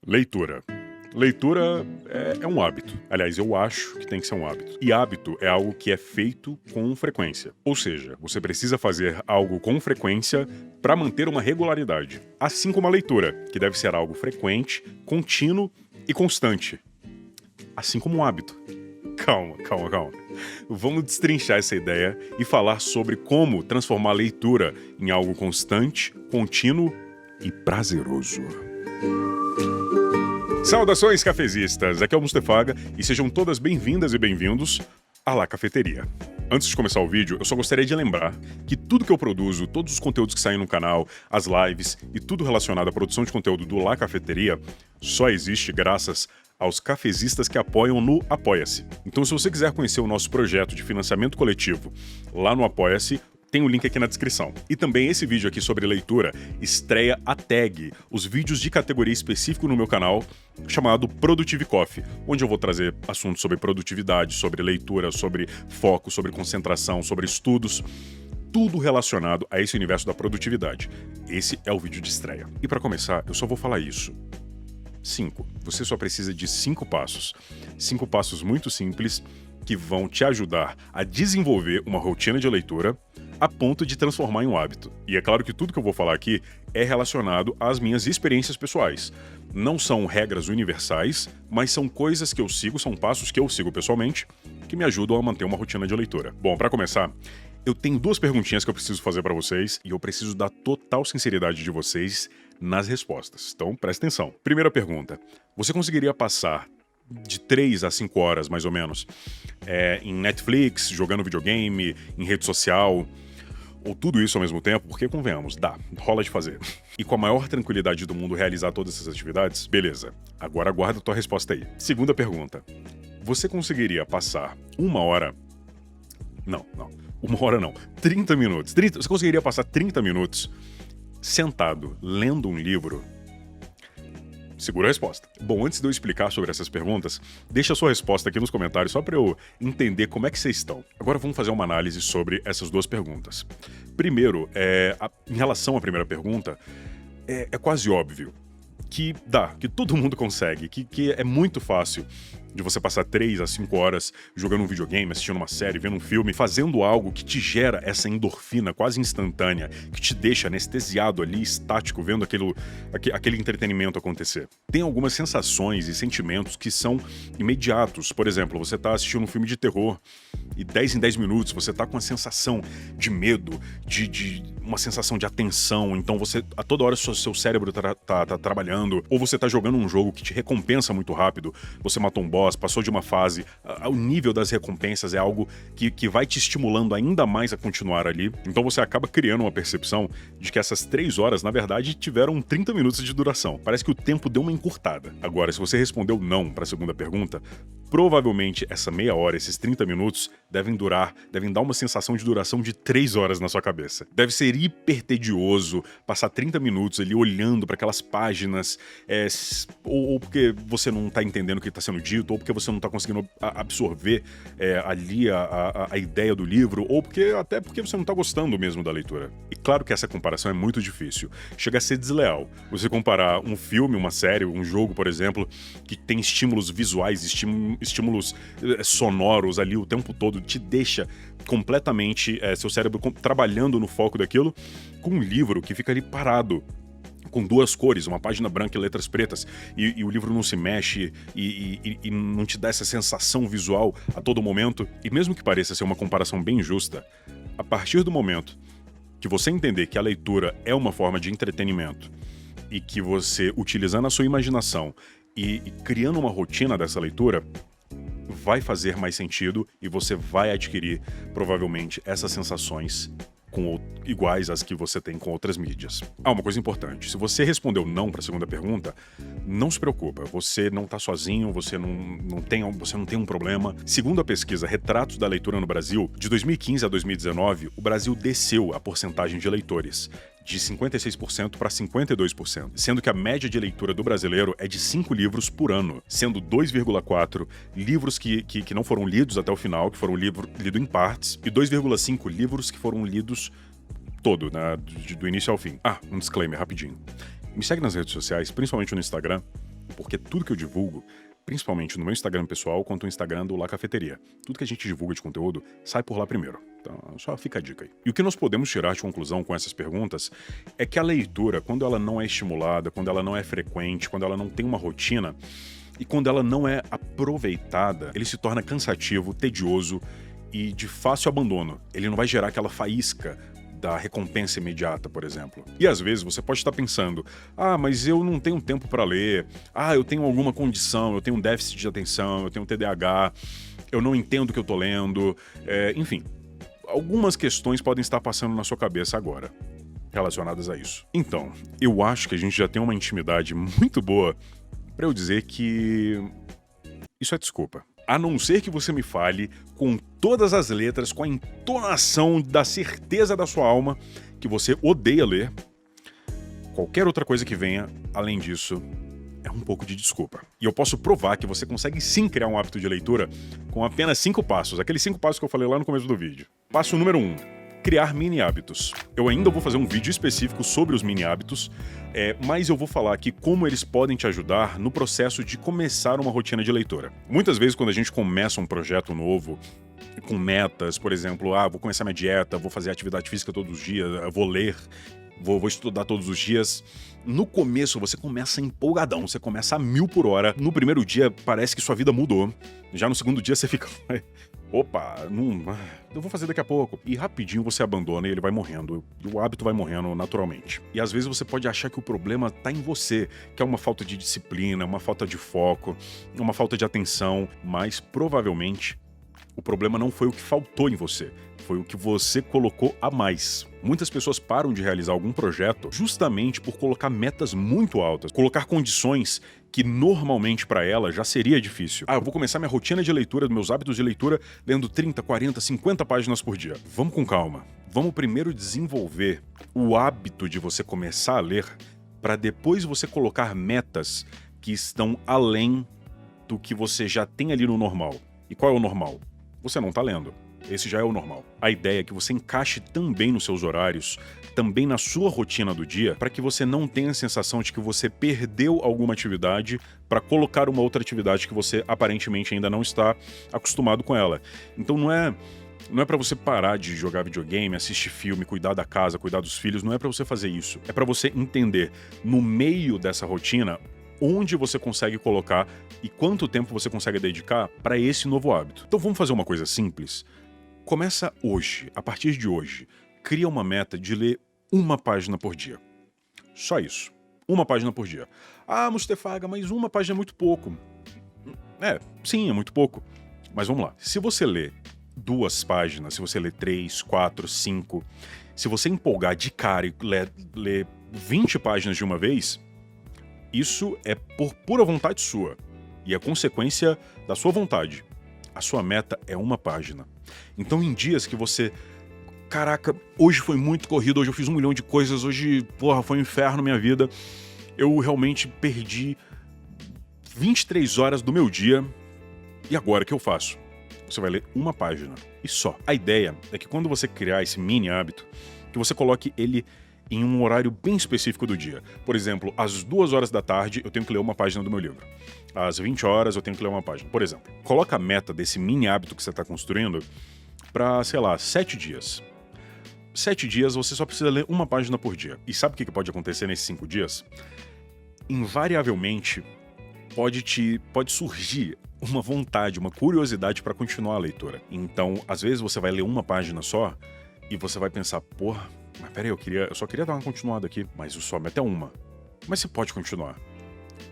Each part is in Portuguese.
Leitura. Leitura é um hábito. Aliás, eu acho que tem que ser um hábito. E hábito é algo que é feito com frequência. Ou seja, você precisa fazer algo com frequência para manter uma regularidade. Assim como a leitura, que deve ser algo frequente, contínuo e constante. Assim como um hábito. Calma. Vamos destrinchar essa ideia e falar sobre como transformar a leitura em algo constante, contínuo e prazeroso. Saudações cafezistas, aqui é o Mustefaga e sejam todas bem-vindas e bem-vindos à La Cafeteria. Antes de começar o vídeo, eu só gostaria de lembrar que tudo que eu produzo, todos os conteúdos que saem no canal, as lives e tudo relacionado à produção de conteúdo do La Cafeteria só existe graças aos cafezistas que apoiam no Apoia-se. Então, se você quiser conhecer o nosso projeto de financiamento coletivo lá no Apoia-se, tem o link aqui na descrição. E também esse vídeo aqui sobre leitura estreia a tag, os vídeos de categoria específico no meu canal, chamado Produtive Coffee, onde eu vou trazer assuntos sobre produtividade, sobre leitura, sobre foco, sobre concentração, sobre estudos, tudo relacionado a esse universo da produtividade. Esse é o vídeo de estreia. E para começar, eu só vou falar isso. 5. Você só precisa de 5 passos. 5 passos muito simples que vão te ajudar a desenvolver uma rotina de leitura a ponto de transformar em um hábito. E é claro que tudo que eu vou falar aqui é relacionado às minhas experiências pessoais. Não são regras universais, mas são coisas que eu sigo, são passos que eu sigo pessoalmente, que me ajudam a manter uma rotina de leitura. Bom, para começar, eu tenho 2 perguntinhas que eu preciso fazer para vocês e eu preciso da total sinceridade de vocês nas respostas. Então, presta atenção. Primeira pergunta. Você conseguiria passar de 3 a 5 horas, mais ou menos, em Netflix, jogando videogame, em rede social, ou tudo isso ao mesmo tempo? Porque, convenhamos, rola de fazer. E com a maior tranquilidade do mundo realizar todas essas atividades? Beleza. Agora aguarda a tua resposta aí. Segunda pergunta. Você conseguiria passar 1 hora... Não. 1 hora não. 30 minutos. Você conseguiria passar 30 minutos sentado, lendo um livro? Segura a resposta. Bom, antes de eu explicar sobre essas perguntas, deixa a sua resposta aqui nos comentários só para eu entender como é que vocês estão. Agora vamos fazer uma análise sobre essas 2 perguntas. Primeiro, em relação à primeira pergunta, é quase óbvio que todo mundo consegue, que é muito fácil de você passar 3 a 5 horas jogando um videogame, assistindo uma série, vendo um filme, fazendo algo que te gera essa endorfina quase instantânea, que te deixa anestesiado ali, estático, vendo aquele entretenimento acontecer. Tem algumas sensações e sentimentos que são imediatos. Por exemplo, você tá assistindo um filme de terror e 10 em 10 minutos você tá com uma sensação de medo, de uma sensação de atenção, então você, a toda hora seu cérebro tá trabalhando, ou você tá jogando um jogo que te recompensa muito rápido, você matou um boss, passou de uma fase, o nível das recompensas é algo que vai te estimulando ainda mais a continuar ali, então você acaba criando uma percepção de que essas 3 horas, na verdade, tiveram 30 minutos de duração. Parece que o tempo deu uma encurtada. Agora, se você respondeu não para a segunda pergunta, provavelmente essa meia hora, esses 30 minutos, devem dar uma sensação de duração de 3 horas na sua cabeça. Deve ser hiper tedioso passar 30 minutos ali olhando para aquelas páginas, ou porque você não tá entendendo o que tá sendo dito, ou porque você não tá conseguindo absorver ali a ideia do livro, ou até porque você não tá gostando mesmo da leitura. E claro que essa comparação é muito difícil. Chega a ser desleal. Você comparar um filme, uma série, um jogo, por exemplo, que tem estímulos visuais, estímulos sonoros ali o tempo todo, te deixa completamente seu cérebro trabalhando no foco daquilo, com um livro que fica ali parado, com 2 cores, uma página branca e letras pretas, e o livro não se mexe e não te dá essa sensação visual a todo momento. E mesmo que pareça ser uma comparação bem justa, a partir do momento que você entender que a leitura é uma forma de entretenimento e que você, utilizando a sua imaginação e criando uma rotina dessa leitura, vai fazer mais sentido e você vai adquirir, provavelmente, essas sensações iguais às que você tem com outras mídias. Uma coisa importante, se você respondeu não para a segunda pergunta, não se preocupa, você não tá sozinho, você não tem um problema. Segundo a pesquisa Retratos da Leitura no Brasil, de 2015 a 2019, o Brasil desceu a porcentagem de leitores de 56% para 52%, sendo que a média de leitura do brasileiro é de 5 livros por ano, sendo 2,4 livros que não foram lidos até o final, que foram lidos em partes, e 2,5 livros que foram lidos todo, né, do início ao fim. Um disclaimer rapidinho. Me segue nas redes sociais, principalmente no Instagram, porque tudo que eu divulgo, principalmente no meu Instagram pessoal, quanto no Instagram do La Cafeteria, tudo que a gente divulga de conteúdo sai por lá primeiro. Então, só fica a dica aí. E o que nós podemos tirar de conclusão com essas perguntas é que a leitura, quando ela não é estimulada, quando ela não é frequente, quando ela não tem uma rotina e quando ela não é aproveitada, ele se torna cansativo, tedioso e de fácil abandono. Ele não vai gerar aquela faísca da recompensa imediata, por exemplo. E às vezes você pode estar pensando, mas eu não tenho tempo para ler, eu tenho alguma condição, eu tenho um déficit de atenção, eu tenho TDAH, eu não entendo o que eu tô lendo, enfim. Algumas questões podem estar passando na sua cabeça agora, relacionadas a isso. Então, eu acho que a gente já tem uma intimidade muito boa para eu dizer que isso é desculpa. A não ser que você me fale com todas as letras, com a entonação da certeza da sua alma que você odeia ler, qualquer outra coisa que venha, além disso, é um pouco de desculpa. E eu posso provar que você consegue sim criar um hábito de leitura com apenas 5 passos, aqueles 5 passos que eu falei lá no começo do vídeo. Passo número 1. Criar mini hábitos. Eu ainda vou fazer um vídeo específico sobre os mini hábitos, mas eu vou falar aqui como eles podem te ajudar no processo de começar uma rotina de leitura. Muitas vezes quando a gente começa um projeto novo, com metas, por exemplo, vou começar minha dieta, vou fazer atividade física todos os dias, vou ler, vou estudar todos os dias. No começo você começa empolgadão, você começa a 1000 por hora. No primeiro dia parece que sua vida mudou. Já no segundo dia você fica... Opa, eu vou fazer daqui a pouco. E rapidinho você abandona e ele vai morrendo. E o hábito vai morrendo naturalmente. E às vezes você pode achar que o problema tá em você, que é uma falta de disciplina, uma falta de foco, uma falta de atenção, mas provavelmente o problema não foi o que faltou em você, foi o que você colocou a mais. Muitas pessoas param de realizar algum projeto justamente por colocar metas muito altas, colocar condições que normalmente para ela já seria difícil. Eu vou começar minha rotina de leitura, meus hábitos de leitura, lendo 30, 40, 50 páginas por dia. Vamos com calma. Vamos primeiro desenvolver o hábito de você começar a ler, para depois você colocar metas que estão além do que você já tem ali no normal. E qual é o normal? Você não tá lendo. Esse já é o normal. A ideia é que você encaixe também nos seus horários, também na sua rotina do dia, para que você não tenha a sensação de que você perdeu alguma atividade para colocar uma outra atividade que você aparentemente ainda não está acostumado com ela. Então não é para você parar de jogar videogame, assistir filme, cuidar da casa, cuidar dos filhos, não é para você fazer isso. É para você entender, no meio dessa rotina, onde você consegue colocar e quanto tempo você consegue dedicar para esse novo hábito. Então vamos fazer uma coisa simples? Começa hoje, a partir de hoje, cria uma meta de ler 1 página por dia. Só isso. 1 página por dia. Mustefaga, mas 1 página é muito pouco. Sim, é muito pouco. Mas vamos lá. Se você ler 2 páginas, se você ler 3, 4, 5, se você empolgar de cara e ler 20 páginas de uma vez, isso é por pura vontade sua. E é consequência da sua vontade. A sua meta é 1 página. Então, em dias que você... Caraca, hoje foi muito corrido, hoje eu fiz 1 milhão de coisas, hoje, foi um inferno minha vida. Eu realmente perdi 23 horas do meu dia. E agora, o que eu faço? Você vai ler 1 página. E só. A ideia é que quando você criar esse mini hábito, que você coloque ele em um horário bem específico do dia. Por exemplo, às 2 horas da tarde eu tenho que ler 1 página do meu livro. Às 20 horas eu tenho que ler 1 página. Por exemplo, coloca a meta desse mini hábito que você está construindo para, 7 dias. 7 dias você só precisa ler 1 página por dia. E sabe o que pode acontecer nesses 5 dias? Invariavelmente pode surgir uma vontade, uma curiosidade para continuar a leitura. Então, às vezes você vai ler 1 página só e você vai pensar, mas peraí, eu só queria dar uma continuada aqui, mas eu só meto 1. Mas você pode continuar.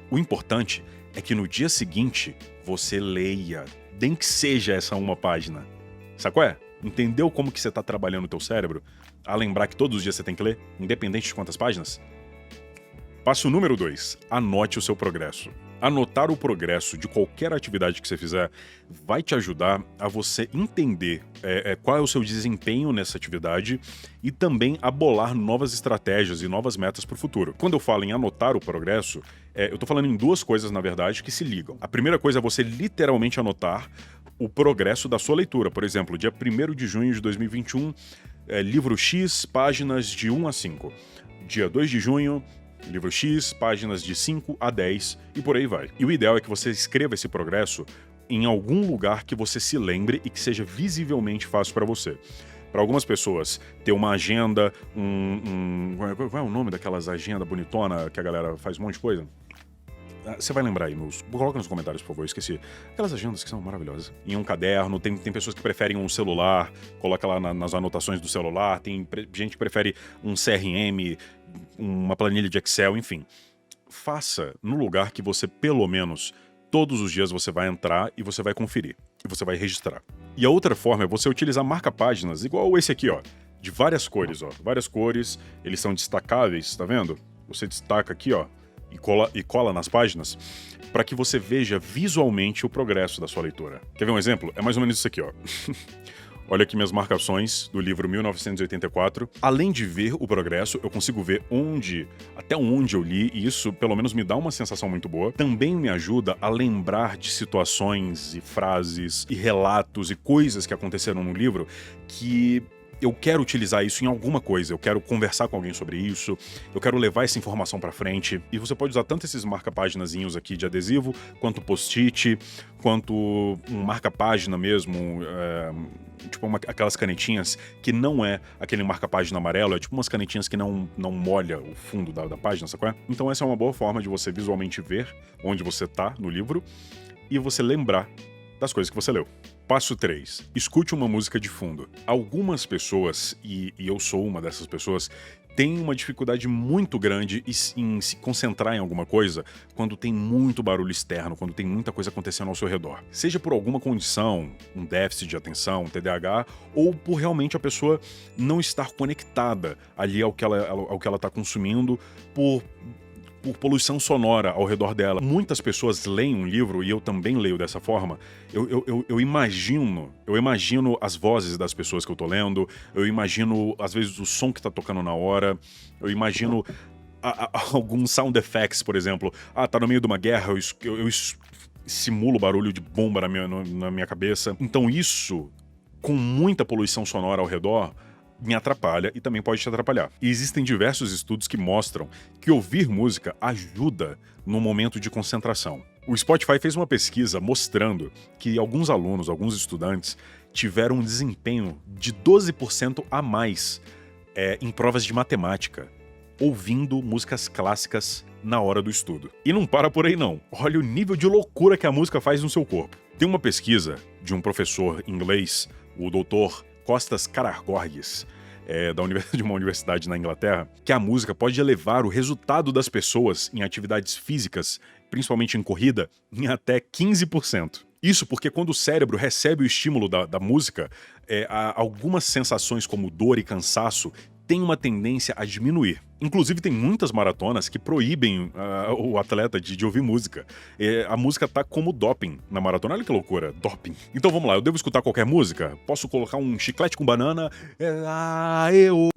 O importante é que no dia seguinte você leia, nem que seja essa 1 página. Sabe qual é? Entendeu como que você tá trabalhando o teu cérebro? A lembrar que todos os dias você tem que ler, independente de quantas páginas? Passo número 2. Anote o seu progresso. Anotar o progresso de qualquer atividade que você fizer vai te ajudar a você entender qual é o seu desempenho nessa atividade e também a bolar novas estratégias e novas metas para o futuro. Quando eu falo em anotar o progresso, eu tô falando em 2 coisas, na verdade, que se ligam. A primeira coisa é você literalmente anotar o progresso da sua leitura. Por exemplo, dia 1º de junho de 2021, livro X, páginas de 1 a 5. Dia 2 de junho, livro X, páginas de 5 a 10 e por aí vai. E o ideal é que você escreva esse progresso em algum lugar que você se lembre e que seja visivelmente fácil para você. Para algumas pessoas, ter uma agenda, qual é o nome daquelas agendas bonitona que a galera faz um monte de coisa? Você vai lembrar aí, coloca nos comentários, por favor, eu esqueci. Aquelas agendas que são maravilhosas. Em um caderno, tem pessoas que preferem um celular, coloca lá nas anotações do celular, tem gente que prefere um CRM, uma planilha de Excel, enfim. Faça no lugar que você, pelo menos, todos os dias você vai entrar e você vai conferir. E você vai registrar. E a outra forma é você utilizar marca-páginas, igual esse aqui, ó. De várias cores, ó. Várias cores, eles são destacáveis, tá vendo? Você destaca aqui, ó. E cola nas páginas, para que você veja visualmente o progresso da sua leitura. Quer ver um exemplo? É mais ou menos isso aqui, ó. Olha aqui minhas marcações do livro 1984. Além de ver o progresso, eu consigo ver até onde eu li, e isso pelo menos me dá uma sensação muito boa. Também me ajuda a lembrar de situações e frases e relatos e coisas que aconteceram no livro que eu quero utilizar isso em alguma coisa, eu quero conversar com alguém sobre isso, eu quero levar essa informação pra frente. E você pode usar tanto esses marca-páginazinhos aqui de adesivo, quanto post-it, quanto um marca-página mesmo, tipo aquelas canetinhas que não é aquele marca-página amarelo, é tipo umas canetinhas que não molha o fundo da página, sabe qual é? Então essa é uma boa forma de você visualmente ver onde você tá no livro e você lembrar das coisas que você leu. Passo 3. Escute uma música de fundo. Algumas pessoas, e eu sou uma dessas pessoas, têm uma dificuldade muito grande em se concentrar em alguma coisa quando tem muito barulho externo, quando tem muita coisa acontecendo ao seu redor. Seja por alguma condição, um déficit de atenção, um TDAH, ou por realmente a pessoa não estar conectada ali ao que ela está consumindo por poluição sonora ao redor dela. Muitas pessoas leem um livro, e eu também leio dessa forma, eu imagino as vozes das pessoas que eu tô lendo, eu imagino, às vezes, o som que tá tocando na hora, eu imagino alguns sound effects, por exemplo. Tá no meio de uma guerra, eu simulo barulho de bomba na minha cabeça. Então isso, com muita poluição sonora ao redor, me atrapalha e também pode te atrapalhar. E existem diversos estudos que mostram que ouvir música ajuda no momento de concentração. O Spotify fez uma pesquisa mostrando que alguns alunos, alguns estudantes, tiveram um desempenho de 12% a mais em provas de matemática, ouvindo músicas clássicas na hora do estudo. E não para por aí não. Olha o nível de loucura que a música faz no seu corpo. Tem uma pesquisa de um professor inglês, o Dr. Costas Karagorgis, de uma universidade na Inglaterra, que a música pode elevar o resultado das pessoas em atividades físicas, principalmente em corrida, em até 15%. Isso porque quando o cérebro recebe o estímulo da música, algumas sensações como dor e cansaço têm uma tendência a diminuir. Inclusive, tem muitas maratonas que proíbem o atleta de ouvir música. A música tá como doping na maratona. Olha que loucura, doping. Então vamos lá, eu devo escutar qualquer música? Posso colocar um chiclete com banana?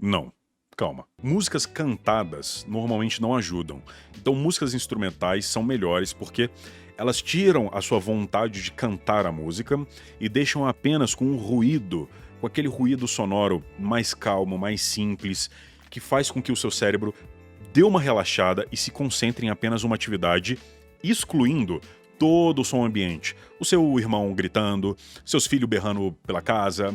Não. Calma. Músicas cantadas normalmente não ajudam. Então músicas instrumentais são melhores porque elas tiram a sua vontade de cantar a música e deixam apenas com um ruído, com aquele ruído sonoro mais calmo, mais simples, que faz com que o seu cérebro dê uma relaxada e se concentre em apenas uma atividade, excluindo todo o som ambiente. O seu irmão gritando, seus filhos berrando pela casa,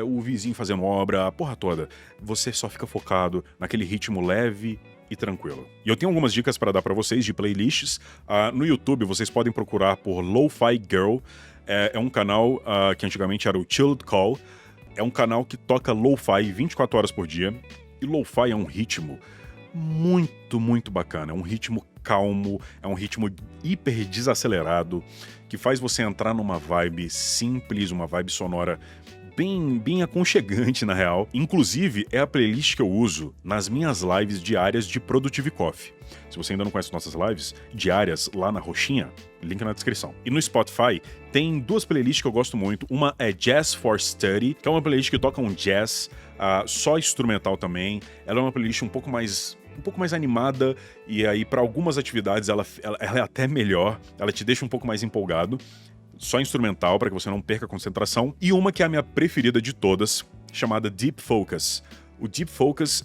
o vizinho fazendo obra, a porra toda. Você só fica focado naquele ritmo leve e tranquilo. E eu tenho algumas dicas para dar para vocês de playlists. No YouTube vocês podem procurar por Lo-Fi Girl. É um canal que antigamente era o Chilled Call. É um canal que toca lo-fi 24 horas por dia. E lo-fi é um ritmo muito, muito bacana. É um ritmo calmo, é um ritmo hiper desacelerado, que faz você entrar numa vibe simples, uma vibe sonora bem aconchegante, na real. Inclusive, é a playlist que eu uso nas minhas lives diárias de Productive Coffee. Se você ainda não conhece nossas lives diárias, lá na roxinha, link na descrição. E no Spotify, tem duas playlists que eu gosto muito. Uma é Jazz for Study, que é uma playlist que toca um jazz, só instrumental também. Ela é uma playlist um pouco mais animada, e aí para algumas atividades ela é até melhor, ela te deixa um pouco mais empolgado. Só instrumental, para que você não perca a concentração. E uma que é a minha preferida de todas, chamada Deep Focus. O Deep Focus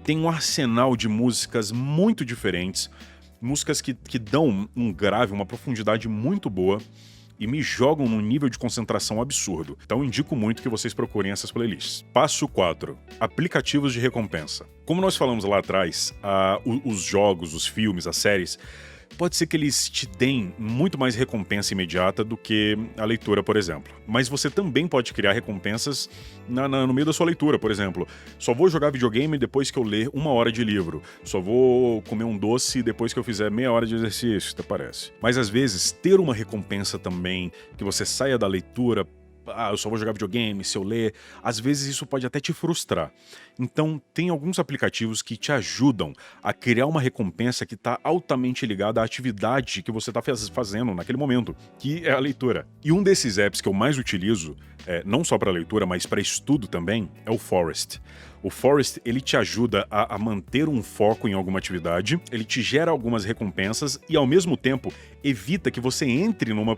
tem um arsenal de músicas muito diferentes, músicas que dão um grave, uma profundidade muito boa e me jogam num nível de concentração absurdo. Então indico muito que vocês procurem essas playlists. Passo 4. Aplicativos de recompensa. Como nós falamos lá atrás, os jogos, os filmes, as séries, pode ser que eles te deem muito mais recompensa imediata do que a leitura, por exemplo. Mas você também pode criar recompensas no meio da sua leitura, por exemplo. Só vou jogar videogame depois que eu ler 1 hora de livro. Só vou comer um doce depois que eu fizer meia hora de exercício, até parece. Mas às vezes, ter uma recompensa também, que você saia da leitura, eu só vou jogar videogame se eu ler, às vezes isso pode até te frustrar. Então, tem alguns aplicativos que te ajudam a criar uma recompensa que está altamente ligada à atividade que você está fazendo naquele momento, que é a leitura. E um desses apps que eu mais utilizo, não só para leitura, mas para estudo também, é o Forest. O Forest, ele te ajuda a manter um foco em alguma atividade, ele te gera algumas recompensas e, ao mesmo tempo, evita que você entre numa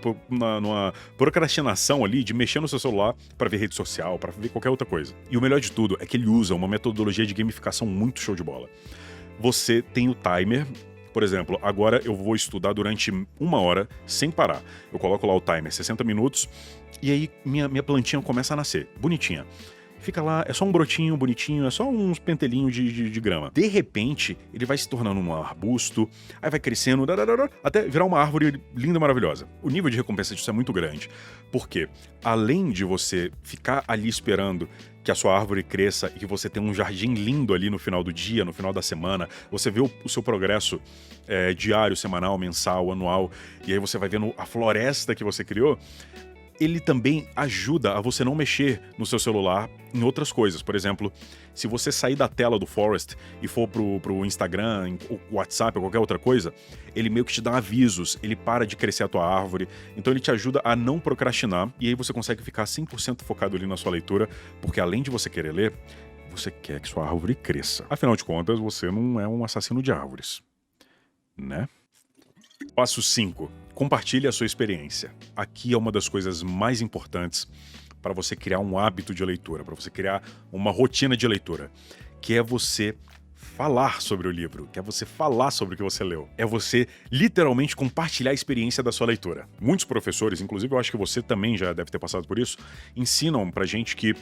procrastinação ali de mexer no seu celular para ver rede social, para ver qualquer outra coisa. E o melhor de tudo é que ele usa uma metodologia de gamificação muito show de bola. Você tem o timer. Por exemplo, agora eu vou estudar durante 1 hora sem parar. Eu coloco lá o timer, 60 minutos, e aí minha plantinha começa a nascer, bonitinha. Fica lá, é só um brotinho bonitinho, é só uns pentelinhos de grama. De repente, ele vai se tornando um arbusto, aí vai crescendo, até virar uma árvore linda, maravilhosa. O nível de recompensa disso é muito grande, porque além de você ficar ali esperando que a sua árvore cresça e que você tenha um jardim lindo ali no final do dia, no final da semana, você vê o seu progresso diário, semanal, mensal, anual, e aí você vai vendo a floresta que você criou. Ele também ajuda a você não mexer no seu celular em outras coisas. Por exemplo, se você sair da tela do Forest e for pro Instagram, ou WhatsApp ou qualquer outra coisa, ele meio que te dá avisos, ele para de crescer a tua árvore, então ele te ajuda a não procrastinar, e aí você consegue ficar 100% focado ali na sua leitura, porque além de você querer ler, você quer que sua árvore cresça. Afinal de contas, você não é um assassino de árvores, né? Passo 5. Compartilhe a sua experiência. Aqui é uma das coisas mais importantes para você criar um hábito de leitura, para você criar uma rotina de leitura, que é você falar sobre o livro, que é você falar sobre o que você leu. É você literalmente compartilhar a experiência da sua leitura. Muitos professores, inclusive eu acho que você também já deve ter passado por isso, ensinam pra gente que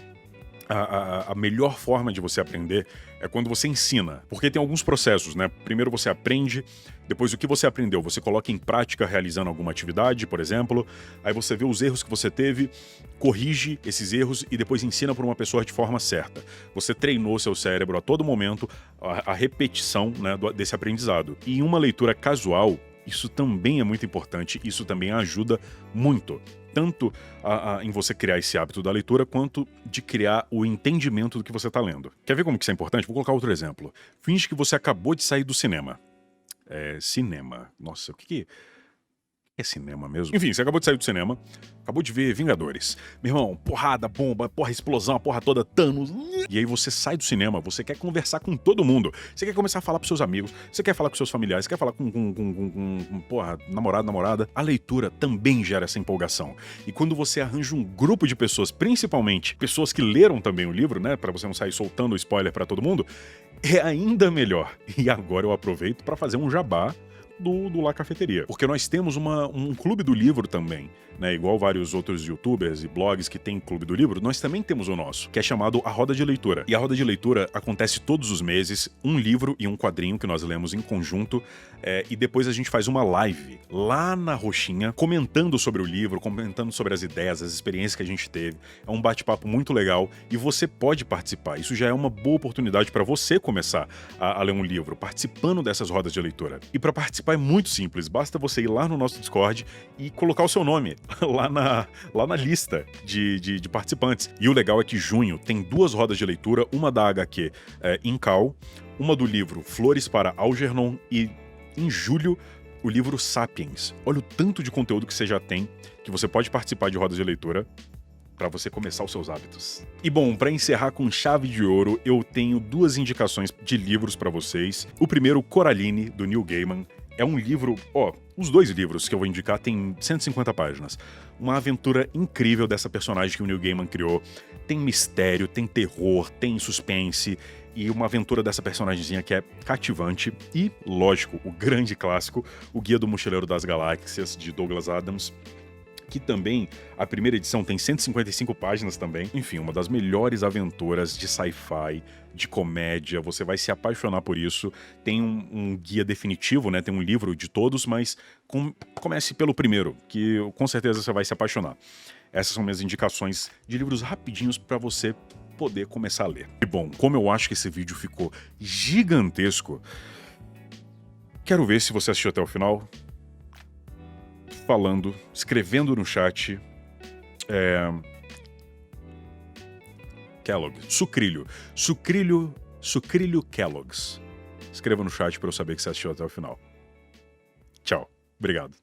a melhor forma de você aprender é quando você ensina. Porque tem alguns processos, né? Primeiro você aprende, depois o que você aprendeu, você coloca em prática realizando alguma atividade, por exemplo. Aí você vê os erros que você teve, corrige esses erros e depois ensina para uma pessoa de forma certa. Você treinou seu cérebro a todo momento, a repetição, né, desse aprendizado. E em uma leitura casual, isso também é muito importante, isso também ajuda muito. Tanto em você criar esse hábito da leitura, quanto de criar o entendimento do que você está lendo. Quer ver como que isso é importante? Vou colocar outro exemplo. Finge que você acabou de sair do cinema. Cinema. Nossa, o que é cinema mesmo? Enfim, você acabou de sair do cinema, acabou de ver Vingadores. Meu irmão, porrada, bomba, porra, explosão, a porra toda, Thanos. E aí você sai do cinema, você quer conversar com todo mundo. Você quer começar a falar pros seus amigos, você quer falar com seus familiares, você quer falar com porra, namorado, namorada. A leitura também gera essa empolgação. E quando você arranja um grupo de pessoas, principalmente pessoas que leram também o livro, né, pra você não sair soltando spoiler pra todo mundo, é ainda melhor. E agora eu aproveito pra fazer um jabá do La Cafeteria. Porque nós temos um clube do livro também, né? Igual vários outros youtubers e blogs que tem clube do livro, nós também temos o nosso, que é chamado A Roda de Leitura. E a Roda de Leitura acontece todos os meses, um livro e um quadrinho que nós lemos em conjunto, e depois a gente faz uma live lá na Roxinha, comentando sobre o livro, comentando sobre as ideias, as experiências que a gente teve. É um bate-papo muito legal e você pode participar. Isso já é uma boa oportunidade para você começar a ler um livro, participando dessas rodas de leitura. E para participar é muito simples, basta você ir lá no nosso Discord e colocar o seu nome lá na lista de participantes. E o legal é que junho tem 2 rodas de leitura, uma da HQ Incal, uma do livro Flores para Algernon e em julho o livro Sapiens. Olha o tanto de conteúdo que você já tem, que você pode participar de rodas de leitura para você começar os seus hábitos. E bom, para encerrar com chave de ouro, eu tenho 2 indicações de livros para vocês. O primeiro, Coraline, do Neil Gaiman. É um livro, ó, os dois livros que eu vou indicar têm 150 páginas. Uma aventura incrível dessa personagem que o Neil Gaiman criou. Tem mistério, tem terror, tem suspense e uma aventura dessa personagemzinha que é cativante. E, lógico, o grande clássico, O Guia do Mochileiro das Galáxias, de Douglas Adams, que também, a primeira edição tem 155 páginas também. Enfim, uma das melhores aventuras de sci-fi, de comédia, você vai se apaixonar por isso. Tem um guia definitivo, né? Tem um livro de todos, mas comece pelo primeiro, que com certeza você vai se apaixonar. Essas são minhas indicações de livros rapidinhos para você poder começar a ler. E bom, como eu acho que esse vídeo ficou gigantesco, quero ver se você assistiu até o final. Falando, escrevendo no chat, Kellogg, Sucrilho Kellogg's. Escreva no chat para eu saber que você assistiu até o final. Tchau, obrigado.